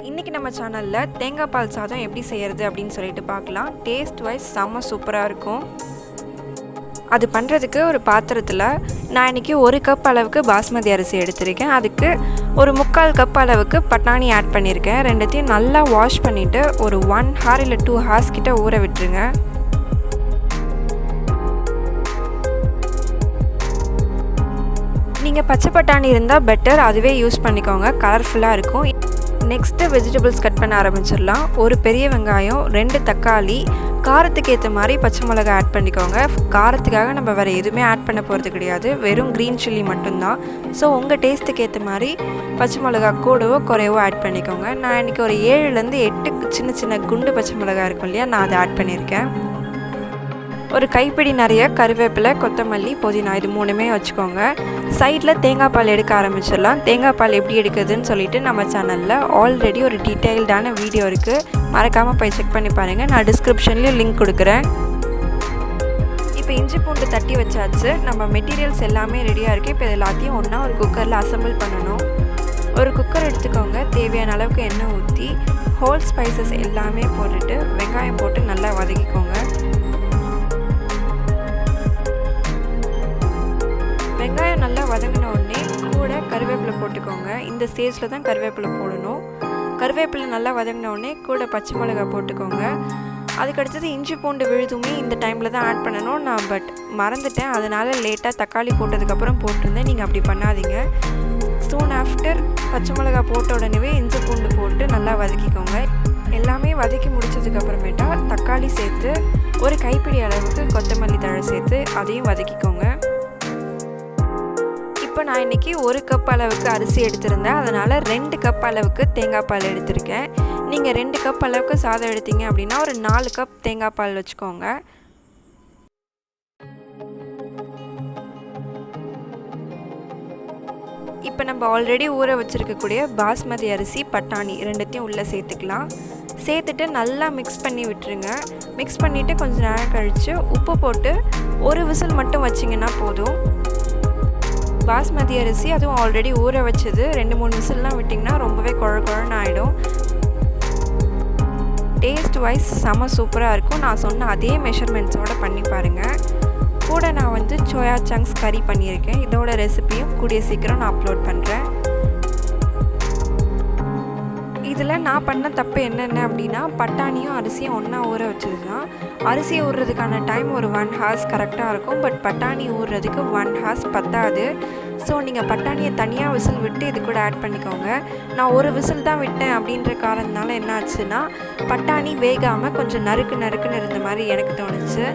இன்றைக்கி நம்ம சேனலில் தேங்காய் பால் சாதம் எப்படி செய்கிறது அப்படின்னு சொல்லிட்டு பார்க்கலாம். டேஸ்ட் வைஸ் செம்ம சூப்பராக இருக்கும். அது பண்ணுறதுக்கு ஒரு பாத்திரத்தில் நான் இன்றைக்கி 1 கப் அளவுக்கு பாஸ்மதி அரிசி எடுத்திருக்கேன். அதுக்கு ஒரு 3/4 கப் அளவுக்கு பட்டாணி ஆட் பண்ணியிருக்கேன். ரெண்டுத்தையும் நல்லா வாஷ் பண்ணிவிட்டு ஒரு 1 hour இல்லை 2 hours கிட்ட ஊற விட்டுருங்க. நீங்கள் பச்சை பட்டாணி இருந்தால் பெட்டர், அதுவே யூஸ் பண்ணிக்கோங்க, கலர்ஃபுல்லாக இருக்கும். நெக்ஸ்ட்டு வெஜிடபிள்ஸ் கட் பண்ண ஆரம்பிச்சிடலாம். ஒரு பெரிய வெங்காயம், 2 தக்காளி, காரத்துக்கு ஏற்ற மாதிரி பச்சை மிளகா ஆட் பண்ணிக்கோங்க. காரத்துக்காக நம்ம வேறு எதுவுமே ஆட் பண்ண போகிறது கிடையாது, வெறும் க்ரீன் சில்லி மட்டும்தான். ஸோ உங்கள் டேஸ்ட்டுக்கு ஏற்ற மாதிரி பச்சை மிளகா கூடவோ குறைவோ ஆட் பண்ணிக்கோங்க. நான் இன்றைக்கி ஒரு 7லேருந்து 8 சின்ன சின்ன குண்டு பச்சை மிளகா இருக்கும் இல்லையா, நான் அதை ஆட் பண்ணியிருக்கேன். ஒரு கைப்பிடி நிறைய கருவேப்பிலை, கொத்தமல்லி, புதினா, இது 3மே வச்சுக்கோங்க. சைடில் தேங்காய் பால் எடுக்க ஆரம்பிச்சிடலாம். தேங்காய் பால் எப்படி எடுக்குதுன்னு சொல்லிட்டு நம்ம சேனலில் ஆல்ரெடி ஒரு டீட்டெயில்டான வீடியோ இருக்குது, மறக்காமல் போய் செக் பண்ணி பாருங்கள். நான் டிஸ்கிரிப்ஷன்லேயும் லிங்க் கொடுக்குறேன். இப்போ இஞ்சி பூண்டு தட்டி வச்சாச்சு. நம்ம மெட்டீரியல்ஸ் எல்லாமே ரெடியாக இருக்குது. இப்போ எல்லாத்தையும் ஒன்றா ஒரு குக்கரில் அசம்பிள் பண்ணணும். ஒரு குக்கர் எடுத்துக்கோங்க. தேவையான அளவுக்கு எண்ணெய் ஊற்றி ஹோல் ஸ்பைசஸ் எல்லாமே போட்டுட்டு வெங்காயம் போட்டு நல்லா வதக்கிக்கோங்க. வெங்காயம் நல்லா வதங்கின உடனே கூட கருவேப்பிலை போட்டுக்கோங்க. இந்த ஸ்டேஜில் தான் கருவேப்பிலை போடணும். கருவேப்பிலை நல்லா வதங்கின உடனே கூட பச்சை மிளகாய் போட்டுக்கோங்க. அதுக்கடுத்தது இஞ்சி பூண்டு விழுதுமே இந்த டைமில் தான் ஆட் பண்ணணும். நான் மறந்துட்டேன், அதனால் லேட்டாக தக்காளி போட்டதுக்கப்புறம் போட்டிருந்தேன். நீங்கள் அப்படி பண்ணாதீங்க. சூன் ஆஃப்டர் பச்சை மிளகாய் போட்ட உடனே இஞ்சி பூண்டு போட்டு நல்லா வதக்கிக்கோங்க. எல்லாமே வதக்கி முடிச்சதுக்கப்புறமேட்டா தக்காளி சேர்த்து ஒரு கைப்பிடி அளவுக்கு கொத்தமல்லி தழை சேர்த்து அதையும் வதக்கிக்கோங்க. இப்போ நான் இன்றைக்கி 1 கப் அளவுக்கு அரிசி எடுத்திருந்தேன், அதனால் 2 கப் அளவுக்கு தேங்காய் பால் எடுத்திருக்கேன். நீங்கள் 2 கப் அளவுக்கு சாதம் எடுத்தீங்க அப்படின்னா ஒரு 4 கப் தேங்காய் பால் வச்சுக்கோங்க. இப்போ நம்ம ஆல்ரெடி ஊற வச்சுருக்கக்கூடிய பாஸ்மதி அரிசி, பட்டாணி ரெண்டுத்தையும் உள்ளே சேர்த்துக்கலாம். சேர்த்துட்டு நல்லா மிக்ஸ் பண்ணி விட்டுருங்க. மிக்ஸ் பண்ணிவிட்டு கொஞ்சம் நேரம் கழித்து உப்பு போட்டு ஒரு விசில் மட்டும் வச்சிங்கன்னா போதும். பாஸ்மதி அரிசி அதுவும் ஆல்ரெடி ஊற வச்சது, 2-3 விசில்லாம் விட்டிங்கன்னா ரொம்பவே குழன்னு ஆகிடும். டேஸ்ட் வைஸ் செம சூப்பராக இருக்கும். நான் சொன்ன அதே மெஷர்மெண்ட்ஸோடு பண்ணி பாருங்கள். கூட நான் சோயா சங்க்ஸ் கறி பண்ணியிருக்கேன். இதோட ரெசிபியும் கூடிய சீக்கிரம் நான் அப்லோட் பண்ணுறேன். இதில் நான் பண்ண தப்பு என்னென்ன அப்படின்னா, பட்டாணியும் அரிசியும் ஒன்றா ஊற வச்சது தான். அரிசி ஊறுறதுக்கான டைம் ஒரு 1 hour கரெக்டாக இருக்கும். பட் பட்டாணி ஊறுறதுக்கு 1 hour பத்தாது. ஸோ நீங்கள் பட்டாணியை தனியாக விசில் விட்டு இது கூட ஆட் பண்ணிக்கோங்க. நான் ஒரு விசில் தான் விட்டேன் அப்படின்ற காரணத்தினால என்ன ஆச்சுன்னா, பட்டாணி வேகாமல் கொஞ்சம் நறுக்குன்னு இருந்த மாதிரி எனக்கு தோணுச்சு.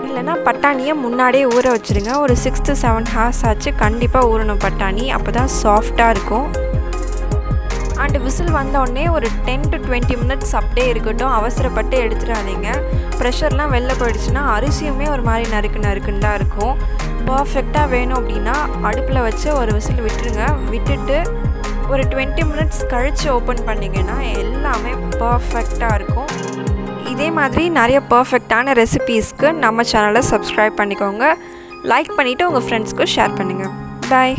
இல்லைனா பட்டாணியை முன்னாடியே ஊற வச்சுருங்க. ஒரு 6 to 7 hours ஆச்சு கண்டிப்பாக ஊறணும் பட்டாணி, அப்போ தான் சாஃப்டாக இருக்கும். அண்டு விசில் வந்தோடனே ஒரு 10 to 20 minutes அப்படியே இருக்கட்டும், அவசரப்பட்டு எடுத்துடாதீங்க. ப்ரெஷர்லாம் வெளில போயிடுச்சுன்னா அரிசியுமே ஒரு மாதிரி நறுக்குன்னு தான் இருக்கும். பர்ஃபெக்டாக வேணும் அப்படின்னா அடுப்பில் வச்சு ஒரு விசில் விட்டுருங்க. விட்டுட்டு ஒரு 20 minutes கழித்து ஓப்பன் பண்ணிங்கன்னா எல்லாமே பர்ஃபெக்டாக இருக்கும். இதே மாதிரி நிறைய பர்ஃபெக்டான ரெசிபீஸ்க்கு நம்ம சேனலை சப்ஸ்கிரைப் பண்ணிக்கோங்க. லைக் பண்ணிவிட்டு உங்கள் ஃப்ரெண்ட்ஸ்க்கு ஷேர் பண்ணுங்கள். பாய்.